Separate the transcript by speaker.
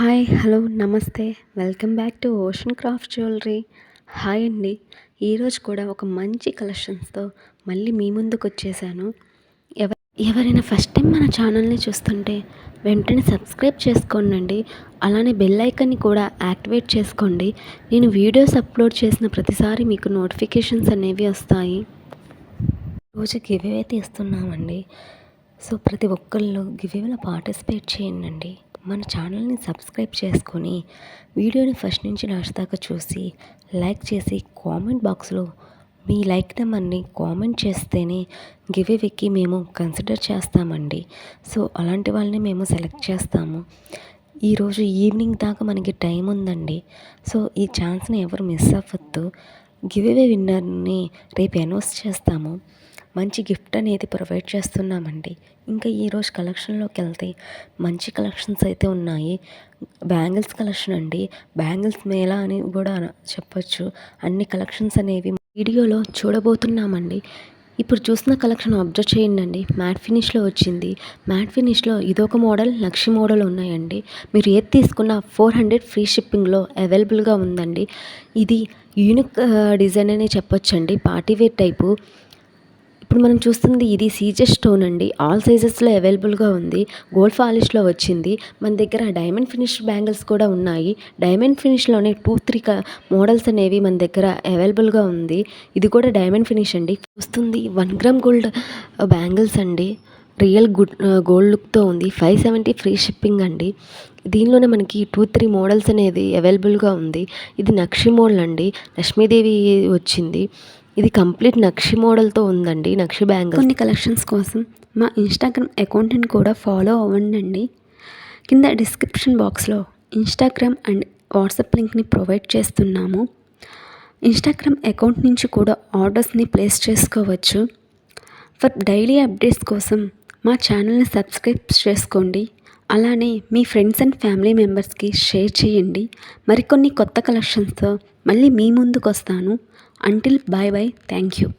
Speaker 1: Hi hello నమస్తే welcome back to ocean craft jewellery. Hi అండి. ఈరోజు కూడా ఒక మంచి కలెక్షన్స్తో మళ్ళీ మీ ముందుకు వచ్చేసాను. ఎవ ఎవరైనా ఫస్ట్ టైం మన ఛానల్ని చూస్తుంటే వెంటనే సబ్స్క్రైబ్ చేసుకోండి. అలానే బెల్ ఐకాన్ని కూడా యాక్టివేట్ చేసుకోండి. నేను వీడియోస్ అప్లోడ్ చేసిన ప్రతిసారి మీకు నోటిఫికేషన్స్ అనేవి వస్తాయి. రోజు గివ్వే తీస్తున్నామండి. సో ప్రతి ఒక్కళ్ళు గివ్వేలో పార్టిసిపేట్ చేయండి. మన ఛానల్ని సబ్స్క్రైబ్ చేసుకొని వీడియోని ఫస్ట్ నుంచి లాస్ట్ దాకా చూసి లైక్ చేసి కామెంట్ బాక్స్లో మీ లైక్ నెంబర్ని కామెంట్ చేస్తేనే గివ్వేకి మేము కన్సిడర్ చేస్తామండి. సో అలాంటి వాళ్ళని మేము సెలెక్ట్ చేస్తాము. ఈరోజు ఈవినింగ్ దాకా మనకి టైం ఉందండి. సో ఈ ఛాన్స్ని ఎవరు మిస్ అవ్వద్దు. గివ్వే విన్నర్ని రేపు అనౌన్స్ చేస్తాము. మంచి గిఫ్ట్ అనేది ప్రొవైడ్ చేస్తున్నామండి. ఇంకా ఈరోజు కలెక్షన్లోకి వెళ్తే మంచి కలెక్షన్స్ అయితే ఉన్నాయి. బ్యాంగిల్స్ కలెక్షన్ అండి. బ్యాంగిల్స్ మేళా అని కూడా చెప్పొచ్చు. అన్ని కలెక్షన్స్ అనేవి వీడియోలో చూడబోతున్నామండి. ఇప్పుడు చూసిన కలెక్షన్ అబ్జర్వ్ చేయండి. మ్యాట్ ఫినిష్లో వచ్చింది. మ్యాట్ ఫినిష్లో ఇదొక మోడల్, నక్షి మోడల్ ఉన్నాయండి. మీరు ఏది తీసుకున్నా 400 ఫ్రీ షిప్పింగ్లో అవైలబుల్గా ఉందండి. ఇది యూనిక్ డిజైన్ అని చెప్పొచ్చండి. Party wear type. ఇప్పుడు మనం చూస్తుంది ఇది సీజర్ స్టోన్ అండి. ఆల్ సైజెస్లో అవైలబుల్గా ఉంది. గోల్డ్ పాలిష్లో వచ్చింది. మన దగ్గర డైమండ్ ఫినిష్ బ్యాంగిల్స్ కూడా ఉన్నాయి. డైమండ్ ఫినిష్లోనే 2-3 మోడల్స్ అనేవి మన దగ్గర అవైలబుల్గా ఉంది. ఇది కూడా డైమండ్ ఫినిష్ అండి. చూస్తుంది 1 గ్రామ్ గోల్డ్ బ్యాంగిల్స్ అండి. రియల్ గోల్డ్ లుక్తో ఉంది. 570 ఫ్రీ షిప్పింగ్ అండి. దీనిలోనే మనకి 2-3 మోడల్స్ అనేది అవైలబుల్గా ఉంది. ఇది నక్షి మోడల్ అండి. లక్ష్మీదేవి వచ్చింది. ఇది కంప్లీట్ నక్షి మోడల్తో ఉందండి. నక్షి బ్యాంగిల్స్. కొన్ని కలెక్షన్స్ కోసం మా ఇన్స్టాగ్రామ్ అకౌంట్ని కూడా ఫాలో అవ్వండి. కింద డిస్క్రిప్షన్ బాక్స్లో ఇన్స్టాగ్రామ్ అండ్ వాట్సాప్ లింక్ని ప్రొవైడ్ చేస్తున్నాము. ఇన్స్టాగ్రామ్ అకౌంట్ నుంచి కూడా ఆర్డర్స్ని ప్లేస్ చేసుకోవచ్చు. ఫర్ డైలీ అప్డేట్స్ కోసం మా ఛానల్ని సబ్స్క్రైబ్ చేసుకోండి. అలానే మీ ఫ్రెండ్స్ అండ్ ఫ్యామిలీ మెంబర్స్కి షేర్ చేయండి. మరికొన్ని కొత్త కలెక్షన్స్తో మళ్ళీ మీ ముందుకు వస్తాను. Until bye bye. Thank you.